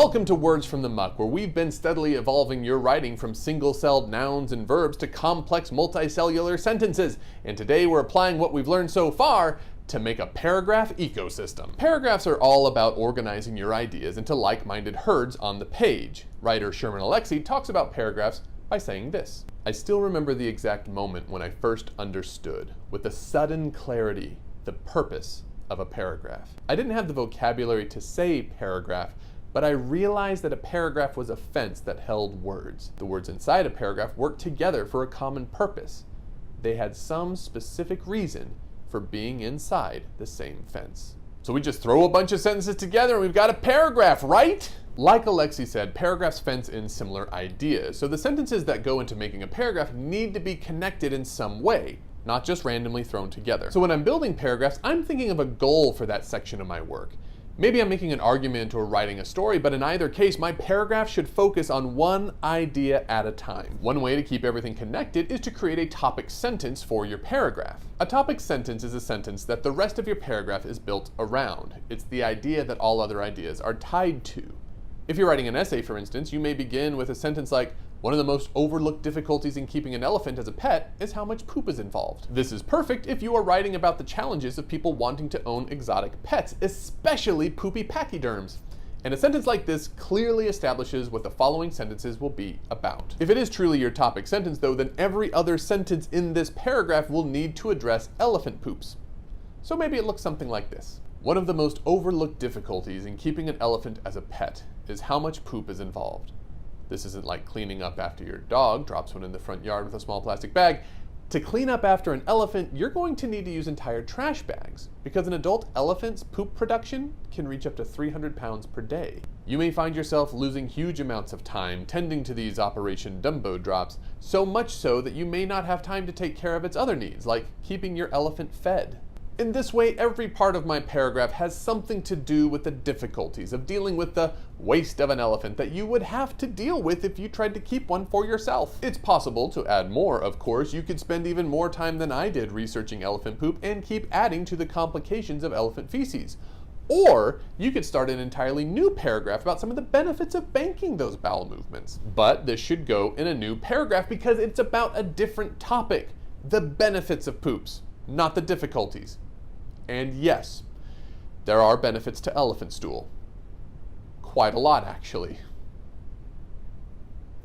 Welcome to Words from the Muck, where we've been steadily evolving your writing from single-celled nouns and verbs to complex multicellular sentences. And today we're applying what we've learned so far to make a paragraph ecosystem. Paragraphs are all about organizing your ideas into like-minded herds on the page. Writer Sherman Alexie talks about paragraphs by saying this: I still remember the exact moment when I first understood, with a sudden clarity, the purpose of a paragraph. I didn't have the vocabulary to say paragraph, but I realized that a paragraph was a fence that held words. The words inside a paragraph worked together for a common purpose. They had some specific reason for being inside the same fence. So we just throw a bunch of sentences together and we've got a paragraph, right? Like Alexie said, paragraphs fence in similar ideas. So the sentences that go into making a paragraph need to be connected in some way, not just randomly thrown together. So when I'm building paragraphs, I'm thinking of a goal for that section of my work. Maybe I'm making an argument or writing a story, but in either case, my paragraph should focus on one idea at a time. One way to keep everything connected is to create a topic sentence for your paragraph. A topic sentence is a sentence that the rest of your paragraph is built around. It's the idea that all other ideas are tied to. If you're writing an essay, for instance, you may begin with a sentence like, one of the most overlooked difficulties in keeping an elephant as a pet is how much poop is involved. This is perfect if you are writing about the challenges of people wanting to own exotic pets, especially poopy pachyderms. And a sentence like this clearly establishes what the following sentences will be about. If it is truly your topic sentence though, then every other sentence in this paragraph will need to address elephant poops. So maybe it looks something like this. One of the most overlooked difficulties in keeping an elephant as a pet is how much poop is involved. This isn't like cleaning up after your dog drops one in the front yard with a small plastic bag. To clean up after an elephant, you're going to need to use entire trash bags, because an adult elephant's poop production can reach up to 300 pounds per day. You may find yourself losing huge amounts of time tending to these Operation Dumbo drops, so much so that you may not have time to take care of its other needs, like keeping your elephant fed. In this way, every part of my paragraph has something to do with the difficulties of dealing with the waste of an elephant that you would have to deal with if you tried to keep one for yourself. It's possible to add more, of course. You could spend even more time than I did researching elephant poop and keep adding to the complications of elephant feces. Or you could start an entirely new paragraph about some of the benefits of banking those bowel movements. But this should go in a new paragraph because it's about a different topic: the benefits of poops, not the difficulties. And yes, there are benefits to elephant stool. Quite a lot, actually.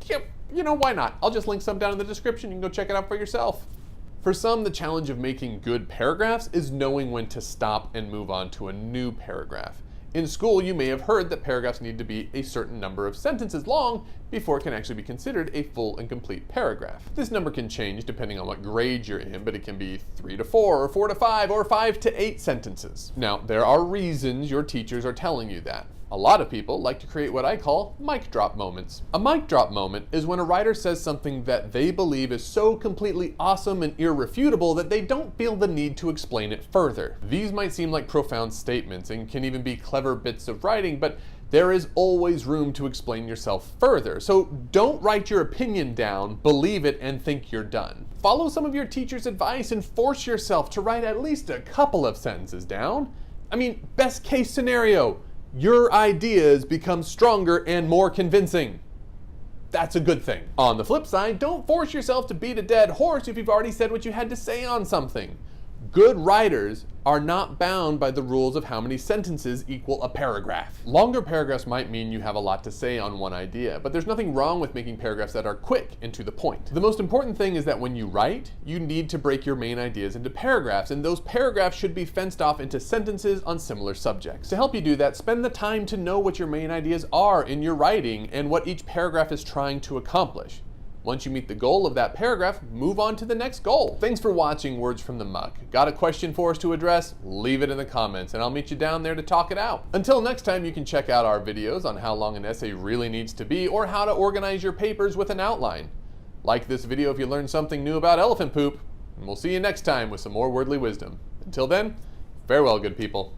Yep, why not? I'll just link some down in the description. You can go check it out for yourself. For some, the challenge of making good paragraphs is knowing when to stop and move on to a new paragraph. In school, you may have heard that paragraphs need to be a certain number of sentences long before it can actually be considered a full and complete paragraph. This number can change depending on what grade you're in, but it can be 3 to 4, or 4 to 5, or 5 to 8 sentences. Now, there are reasons your teachers are telling you that. A lot of people like to create what I call mic drop moments. A mic drop moment is when a writer says something that they believe is so completely awesome and irrefutable that they don't feel the need to explain it further. These might seem like profound statements and can even be clever bits of writing, but there is always room to explain yourself further. So don't write your opinion down, believe it, and think you're done. Follow some of your teacher's advice and force yourself to write at least a couple of sentences down. I mean, best case scenario, your ideas become stronger and more convincing. That's a good thing. On the flip side, don't force yourself to beat a dead horse if you've already said what you had to say on something. Good writers are not bound by the rules of how many sentences equal a paragraph. Longer paragraphs might mean you have a lot to say on one idea, but there's nothing wrong with making paragraphs that are quick and to the point. The most important thing is that when you write, you need to break your main ideas into paragraphs, and those paragraphs should be fenced off into sentences on similar subjects. To help you do that, spend the time to know what your main ideas are in your writing and what each paragraph is trying to accomplish. Once you meet the goal of that paragraph, move on to the next goal. Thanks for watching Words from the Muck. Got a question for us to address? Leave it in the comments and I'll meet you down there to talk it out. Until next time, you can check out our videos on how long an essay really needs to be or how to organize your papers with an outline. Like this video if you learned something new about elephant poop, and we'll see you next time with some more wordly wisdom. Until then, farewell, good people.